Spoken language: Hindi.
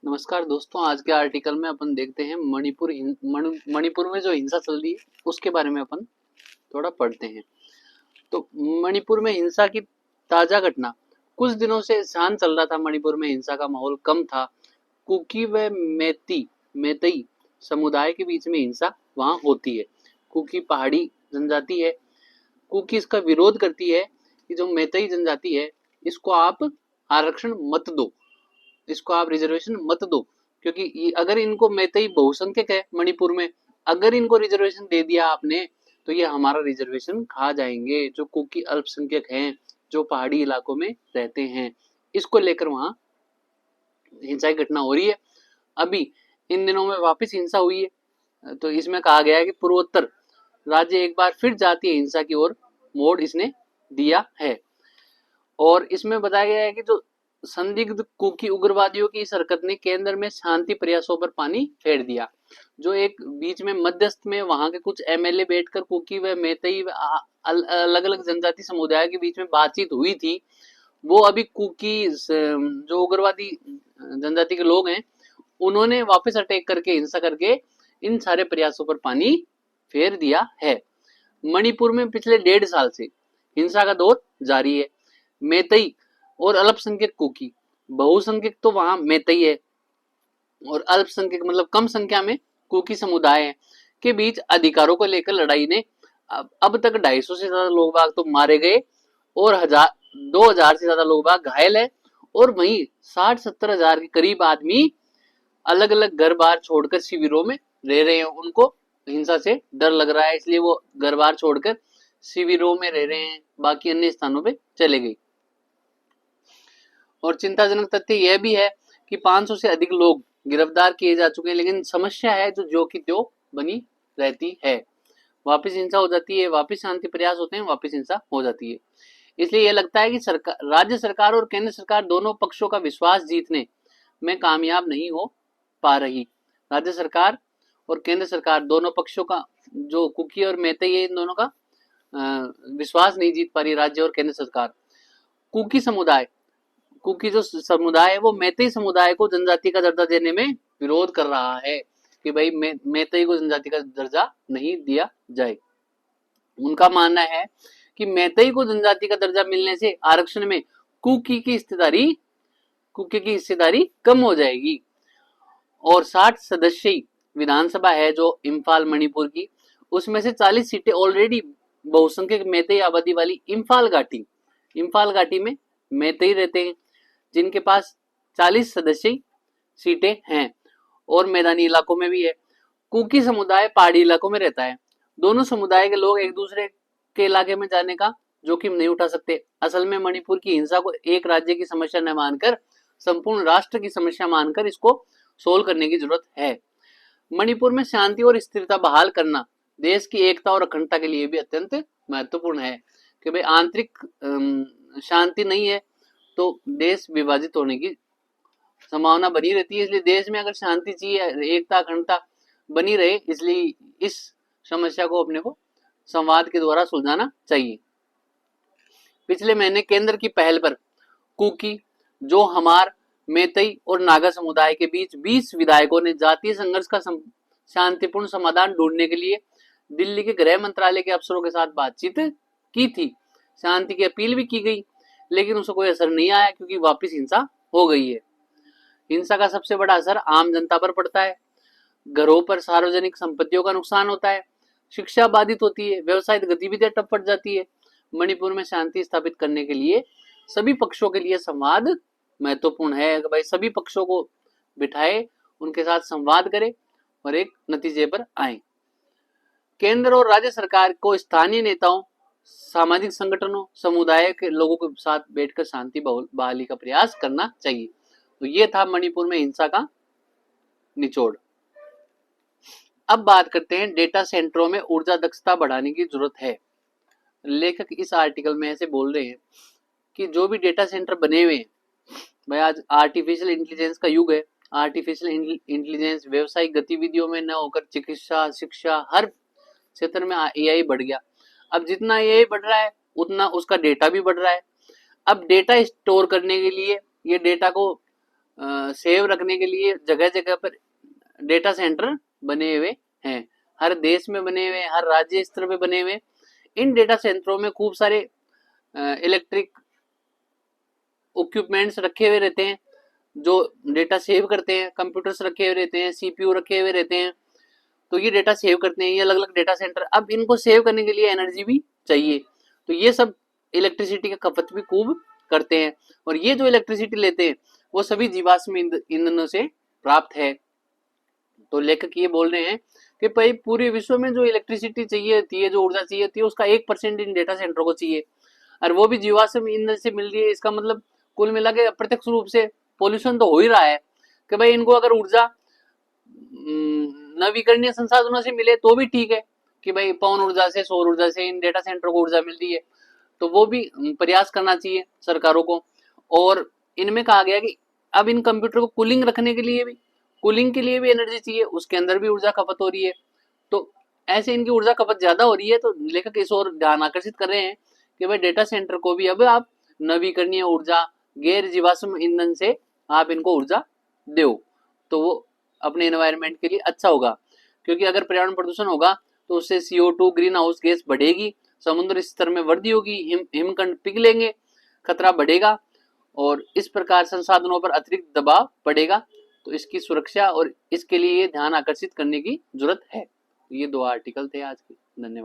नमस्कार दोस्तों, आज के आर्टिकल में अपन देखते हैं मणिपुर में जो हिंसा चल रही है उसके बारे में अपन थोड़ा पढ़ते हैं। तो मणिपुर में हिंसा की ताजा घटना। कुछ दिनों से शांत चल रहा था, मणिपुर में हिंसा का माहौल कम था। कुकी व मेतई समुदाय के बीच में हिंसा वहां होती है। कुकी पहाड़ी जनजाति है। कुकी इसका विरोध करती है कि जो मेतई जनजाति है इसको आप आरक्षण मत दो, इसको आप रिजर्वेशन मत दो, क्योंकि अगर इनको मेतई बहुसंख्यक है मणिपुर में, अगर इनको रिजर्वेशन दे दिया आपने तो ये हमारा रिजर्वेशन खा जाएंगे, जो कुकी अल्पसंख्यक हैं, जो पहाड़ी इलाकों में रहते हैं। इसको लेकर वहां हिंसा की घटना हो रही है। अभी इन दिनों में वापस हिंसा हुई है, तो इसमें कहा गया है कि पूर्वोत्तर राज्य एक बार फिर जातीय हिंसा की ओर मोड़ इसने दिया है। और इसमें बताया गया है कि जो संदिग्ध कुकी उग्रवादियों की इस हरकत ने केंद्र में शांति प्रयासों पर पानी फेर दिया। जो एक बीच में मध्यस्थ में वहां के कुछ एमएलए बैठकर कुकी व मेतई अलग अलग जनजाति समुदाय के बीच में बातचीत हुई थी, वो अभी कुकी जो उग्रवादी जनजाति के लोग हैं उन्होंने वापस अटैक करके हिंसा करके इन सारे प्रयासों पर पानी फेर दिया है। मणिपुर में पिछले 1.5 साल से हिंसा का दौर जारी है। मेतई और अल्पसंख्यक कुकी, बहुसंख्यक तो वहां मेतई है और अल्पसंख्यक मतलब कम संख्या में कुकी समुदाय है के बीच अधिकारों को लेकर लड़ाई ने अब तक 250 से ज्यादा लोग बाग तो मारे गए और 2000 से ज्यादा लोग बाग घायल है, और वहीं 60-70 हजार के करीब आदमी अलग अलग घर बार छोड़कर शिविरों में रह रहे हैं। उनको हिंसा से डर लग रहा है, इसलिए वो घर बार छोड़कर शिविरों में रह रहे हैं, बाकी अन्य स्थानों पे चले गए। और चिंताजनक तथ्य यह भी है कि 500 से अधिक लोग गिरफ्तार किए जा चुके हैं, लेकिन समस्या है जो की त्यों बनी रहती है। वापस हिंसा हो जाती है, वापस शांति प्रयास होते हैं, वापस हिंसा हो जाती है। इसलिए यह लगता है कि राज्य सरकार और केंद्र सरकार दोनों पक्षों का विश्वास जीतने में कामयाब नहीं हो पा रही। राज्य सरकार और केंद्र सरकार दोनों पक्षों का, जो कुकी और मेतई है, इन दोनों का विश्वास नहीं जीत पा रही राज्य और केंद्र सरकार। कुकी जो समुदाय है वो मेतई समुदाय को जनजाति का दर्जा देने में विरोध कर रहा है कि भाई मेतई को जनजाति का दर्जा नहीं दिया जाए। उनका मानना है कि मेतई को जनजाति का दर्जा मिलने से आरक्षण में कुकी की हिस्सेदारी कम हो जाएगी। और 60 सदस्यीय विधानसभा है जो इम्फाल मणिपुर की, उसमें से 40 सीटें ऑलरेडी बहुसंख्यक मेतई आबादी वाली इम्फाल घाटी में मेतई रहते हैं, जिनके पास 40 सदस्यीय सीटें हैं, और मैदानी इलाकों में भी है। कुकी समुदाय पहाड़ी इलाकों में रहता है। दोनों समुदाय के लोग एक दूसरे के इलाके में जाने का जोखिम नहीं उठा सकते। असल में मणिपुर की हिंसा को एक राज्य की समस्या न मानकर संपूर्ण राष्ट्र की समस्या मानकर इसको सोल्व करने की जरूरत है। मणिपुर में शांति और स्थिरता बहाल करना देश की एकता और अखंडता के लिए भी अत्यंत महत्वपूर्ण है कि भाई आंतरिक शांति नहीं है तो देश विभाजित होने की संभावना बनी रहती है। इसलिए देश में अगर शांति चाहिए, एकता अखंडता बनी रहे, इसलिए इस समस्या को अपने को संवाद के द्वारा सुलझाना चाहिए। पिछले महीने केंद्र की पहल पर कुकी, जो हमार, मेतई और नागा समुदाय के बीच 20 विधायकों ने जातीय संघर्ष का शांतिपूर्ण समाधान ढूंढने के लिए दिल्ली के गृह मंत्रालय के अफसरों के साथ बातचीत की थी। शांति की अपील भी की गई, लेकिन उसका कोई असर नहीं आया क्योंकि वापस हिंसा हो गई है। हिंसा का सबसे बड़ा असर आम जनता पर पड़ता है। घरों पर सार्वजनिक संपत्तियों का नुकसान होता है, शिक्षा बाधित होती है, व्यवसायिक गतिविधियां ठप पड़ जाती है। मणिपुर में शांति स्थापित करने के लिए सभी पक्षों के लिए संवाद महत्वपूर्ण है कि भाई सभी पक्षों को बिठाए, उनके साथ संवाद करें और एक नतीजे पर आए। केंद्र और राज्य सरकार को स्थानीय नेताओं, सामाजिक संगठनों, समुदाय के लोगों के साथ बैठकर शांति बहाली का प्रयास करना चाहिए। तो ये था मणिपुर में हिंसा का निचोड़। अब बात करते हैं डेटा सेंटरों में ऊर्जा दक्षता बढ़ाने की जरूरत है। लेखक इस आर्टिकल में ऐसे बोल रहे हैं कि जो भी डेटा सेंटर बने हुए हैं, भाई आज आर्टिफिशियल इंटेलिजेंस का युग है। आर्टिफिशियल इंटेलिजेंस व्यवसायिक गतिविधियों में न होकर चिकित्सा, शिक्षा, हर क्षेत्र में एआई बढ़ गया। अब जितना एआई बढ़ रहा है उतना उसका डेटा भी बढ़ रहा है। अब डेटा स्टोर करने के लिए, ये डेटा को सेव रखने के लिए जगह जगह पर डेटा सेंटर बने हुए हैं, हर देश में बने हुए, हर राज्य स्तर पे बने हुए। इन डेटा सेंटरों में खूब सारे इलेक्ट्रिक इक्विपमेंट्स रखे हुए रहते हैं जो डेटा सेव करते हैं, कंप्यूटर्स रखे हुए रहते हैं, सीपीयू रखे हुए रहते हैं, तो ये डेटा सेव करते हैं, ये अलग अलग डेटा सेंटर। अब इनको सेव करने के लिए एनर्जी भी चाहिए, तो ये सब इलेक्ट्रिसिटी का खपत भी खूब करते हैं, और ये जो इलेक्ट्रिसिटी लेते हैं वो सभी जीवाश्म ईंधनों से प्राप्त है। तो लेखक ये बोल रहे हैं कि भाई पूरे विश्व में जो इलेक्ट्रिसिटी चाहिए होती है, जो ऊर्जा चाहिए होती है, उसका 1% इन डेटा सेंटरों को चाहिए, और वो भी जीवाश्म ईंधन से मिल रही है। इसका मतलब कुल मिला के अप्रत्यक्ष रूप से पोल्यूशन तो हो ही रहा है कि भाई इनको अगर ऊर्जा नवीकरणीय संसाधनों से मिले तो भी ठीक है कि भाई पवन ऊर्जा से, सौर ऊर्जा से इन डेटा सेंटर को ऊर्जा मिल रही है, तो वो भी प्रयास करना चाहिए सरकारों को। और इनमें कहा गया कि अब इन कंप्यूटर को कूलिंग रखने के लिए भी, कूलिंग के लिए भी एनर्जी चाहिए, उसके अंदर भी ऊर्जा खपत हो रही है, तो ऐसे इनकी ऊर्जा खपत ज्यादा हो रही है। तो लेखक इस ओर ध्यान आकर्षित कर रहे हैं कि भाई डेटा सेंटर को भी अब आप नवीकरणीय ऊर्जा, गैर जीवाश्म ईंधन से आप इनको ऊर्जा दो, तो वो अपने एनवायरनमेंट के लिए अच्छा होगा। क्योंकि अगर पर्यावरण प्रदूषण होगा तो उससे CO2 ग्रीन हाउस गैस बढ़ेगी, समुद्र स्तर में वृद्धि होगी, हिमखंड पिघलेंगे, खतरा बढ़ेगा, और इस प्रकार संसाधनों पर अतिरिक्त दबाव पड़ेगा। तो इसकी सुरक्षा और इसके लिए ध्यान आकर्षित करने की जरूरत है। ये 2 आर्टिकल थे आज के। धन्यवाद।